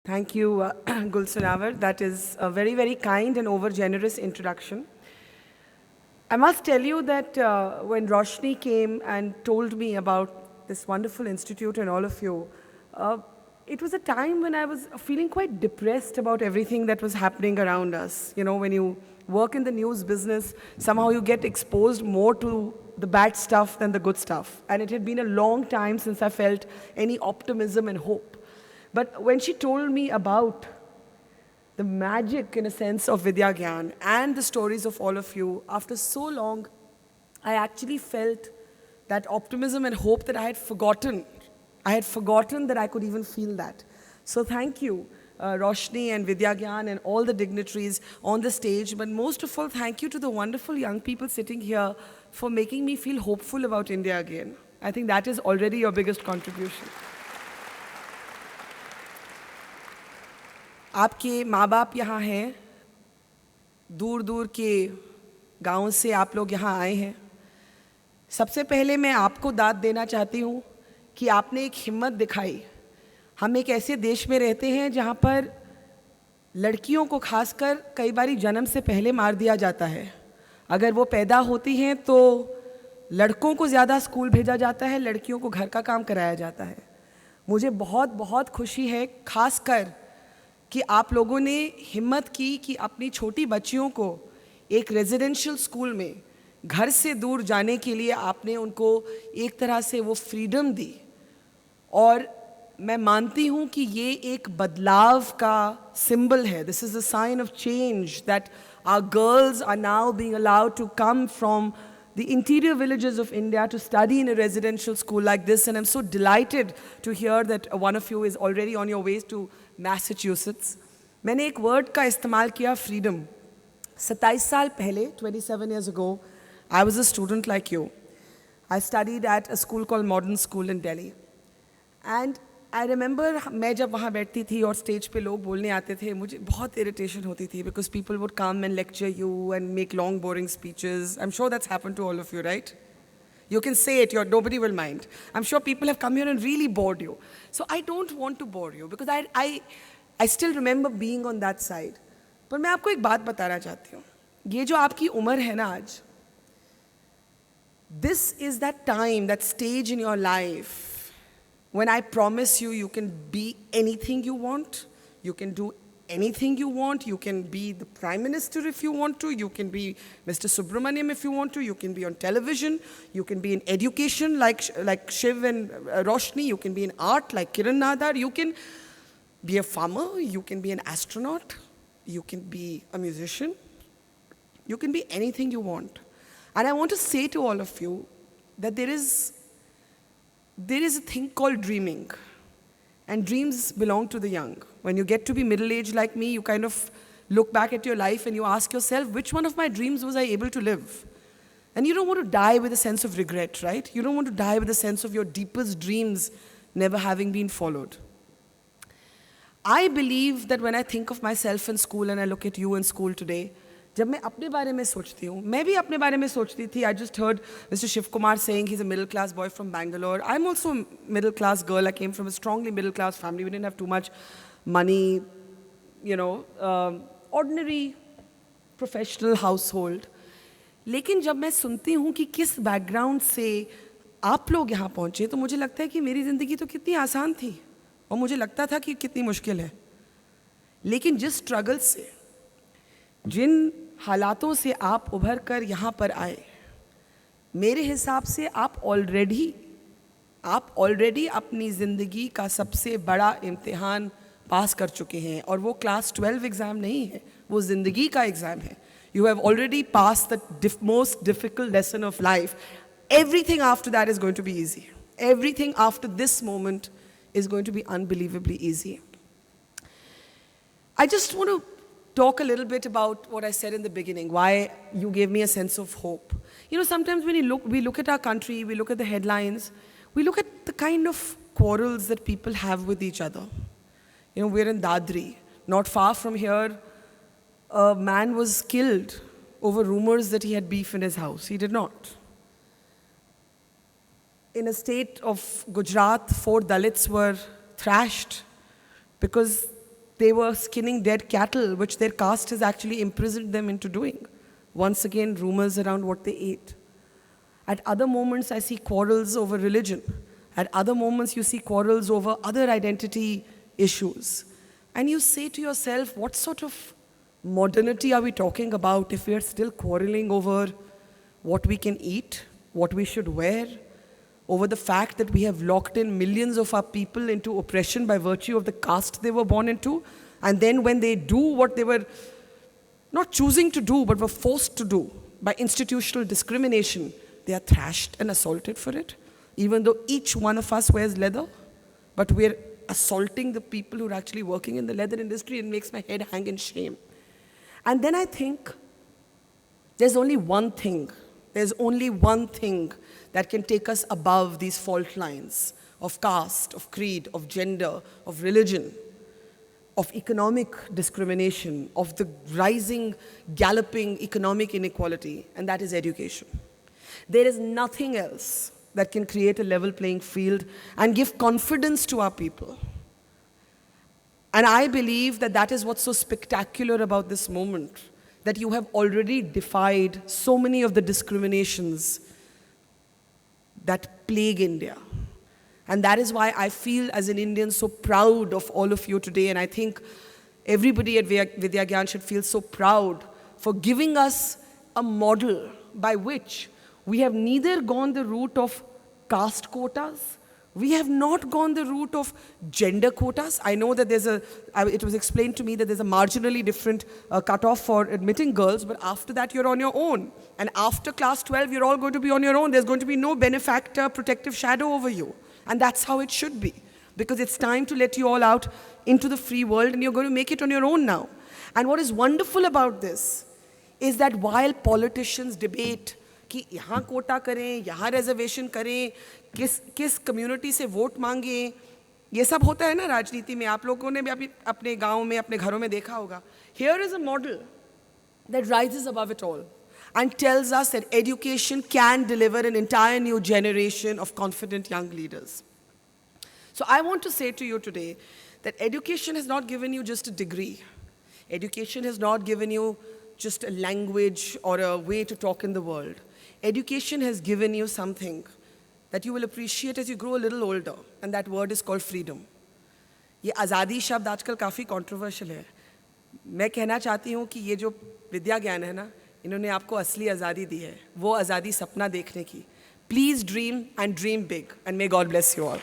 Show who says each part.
Speaker 1: Thank you, Gulsunawar. That is a very, very kind and over-generous introduction. I must tell you that when Roshni came and told me about this wonderful institute and all of you, uh, it was a time when I was feeling quite depressed about everything that was happening around us. You know, when you work in the news business, somehow you get exposed more to the bad stuff than the good stuff. And it had been a long time since I felt any optimism and hope. But when she told me about the magic, in a sense, of Vidya Gyan and the stories of all of you, after so long, I actually felt that optimism and hope that I had forgotten. I had forgotten that I could even feel that. So thank you, Roshni and Vidya Gyan and all the dignitaries on the stage. But most of all, thank you to the wonderful young people sitting here for making me feel hopeful about India again. I think that is already your biggest contribution. आपके माँ बाप यहाँ हैं, दूर दूर के गाँव से आप लोग यहाँ आए हैं. सबसे पहले मैं आपको दाद देना चाहती हूँ कि आपने एक हिम्मत दिखाई. हम एक ऐसे देश में रहते हैं जहाँ पर लड़कियों को खासकर कई बारी जन्म से पहले मार दिया जाता है. अगर वो पैदा होती हैं तो लड़कों को ज़्यादा स्कूल भेजा जाता है, लड़कियों को घर का काम कराया जाता है. मुझे बहुत बहुत खुशी है खासकर कि आप लोगों ने हिम्मत की कि अपनी छोटी बच्चियों को एक रेजिडेंशियल स्कूल में घर से दूर जाने के लिए आपने उनको एक तरह से वो फ्रीडम दी. और मैं मानती हूँ कि ये एक बदलाव का सिंबल है. This is a sign of change that our girls are now being allowed to come from the interior villages of India to study in a residential school like this, and I'm so delighted to hear that one of you is already on your way to Massachusetts. मैंने एक word का इस्तेमाल किया, freedom. 27 साल पहले, 27 years ago, I was a student like you. I studied at a school called Modern School in Delhi. And I remember मैं जब वहाँ बैठती थी और स्टेज पे लोग बोलने आते थे, मुझे बहुत इरिटेशन होती थी because people would come and lecture you and make long boring speeches. I'm sure that's happened to all of you, right? You can say it, nobody will mind. I'm sure people have come here and really bored you. So I don't want to bore you because I still remember being on that side. पर मैं आपको एक बात बताना चाहती हूँ. ये जो आपकी उम्र है ना आज, this is that time, that stage in your life when I promise you, you can be anything you want, you can do anything you want, you can be the Prime Minister if you want to, you can be Mr. Subramaniam if you want to, you can be on television, you can be in education like Shiv and Roshni, you can be in art like Kiran Nadar, you can be a farmer, you can be an astronaut, you can be a musician, you can be anything you want. And I want to say to all of you that there is a thing called dreaming, and dreams belong to the young. When you get to be middle-aged like me, you kind of look back at your life and you ask yourself, which one of my dreams was I able to live? And you don't want to die with a sense of regret, right? You don't want to die with a sense of your deepest dreams never having been followed. I believe that when I think of myself in school and I look at you in school today, जब मैं अपने बारे में सोचती हूँ, मैं भी अपने बारे में सोचती थी. I just heard Mr. Shiv Kumar saying he's a middle class boy from Bangalore. I'm also a middle class girl. I came from a strongly middle class family. We didn't have too much money, ordinary professional household. लेकिन जब मैं सुनती हूँ कि किस background से आप लोग यहाँ पहुँचे, तो मुझे लगता है कि मेरी ज़िंदगी तो कितनी आसान थी और मुझे लगता था कि कितनी मुश्किल है. लेकिन जिस स्ट्रगल से, जिन हालातों से आप उभर कर यहाँ पर आए, मेरे हिसाब से आप ऑलरेडी अपनी ज़िंदगी का सबसे बड़ा इम्तिहान पास कर चुके हैं. और वो क्लास 12 एग्ज़ाम नहीं है, वो ज़िंदगी का एग्ज़ाम है. You have already passed the most difficult lesson of life. Everything after that is going to be easy. Everything after this moment is going to be unbelievably easy. I just want to talk a little bit about what I said in the beginning, why you gave me a sense of hope. Sometimes when we look at our country, we look at the headlines, we look at the kind of quarrels that people have with each other. We're in Dadri. Not far from here, a man was killed over rumors that he had beef in his house. He did not. In a state of Gujarat, 4 Dalits were thrashed because they were skinning dead cattle, which their caste has actually imprisoned them into doing. Once again, rumors around what they ate. At other moments, I see quarrels over religion. At other moments, you see quarrels over other identity issues. And you say to yourself, what sort of modernity are we talking about if we are still quarreling over what we can eat, what we should wear, over the fact that we have locked in millions of our people into oppression by virtue of the caste they were born into, and then when they do what they were not choosing to do but were forced to do by institutional discrimination, they are thrashed and assaulted for it, even though each one of us wears leather, but we're assaulting the people who are actually working in the leather industry. It makes my head hang in shame. And then I think there's only one thing that can take us above these fault lines of caste, of creed, of gender, of religion, of economic discrimination, of the rising, galloping economic inequality, and that is education. There is nothing else that can create a level playing field and give confidence to our people. And I believe that that is what's so spectacular about this moment, that you have already defied so many of the discriminations that plague India. And that is why I feel as an Indian so proud of all of you today. And I think everybody at Vidya Gyan should feel so proud for giving us a model by which we have neither gone the route of caste quotas, we have not gone the route of gender quotas. I know that it was explained to me that there's a marginally different cutoff for admitting girls, but after that you're on your own. And after class 12, you're all going to be on your own. There's going to be no benefactor, protective shadow over you. And that's how it should be. Because it's time to let you all out into the free world, and you're going to make it on your own now. And what is wonderful about this is that while politicians debate कि यहाँ कोटा करें, यहाँ reservation करें, किस community से vote मांगें, ये सब होता है ना राजनीति में. आप लोगों ने भी अपने गांव में, अपने घरों में देखा होगा. Here is a model that rises above it all and tells us that education can deliver an entire new generation of confident young leaders. So I want to say to you today that education has not given you just a degree. Education has not given you just a language or a way to talk in the world. Education has given you something that you will appreciate as you grow a little older, and that word is called freedom. ये आज़ादी शब्द आजकल काफ़ी controversial है. मैं कहना चाहती हूँ कि ये जो विद्या ज्ञान है ना, इन्होंने आपको असली आज़ादी दी है, वो आज़ादी सपना देखने की. Please dream and dream big, and may God bless you all.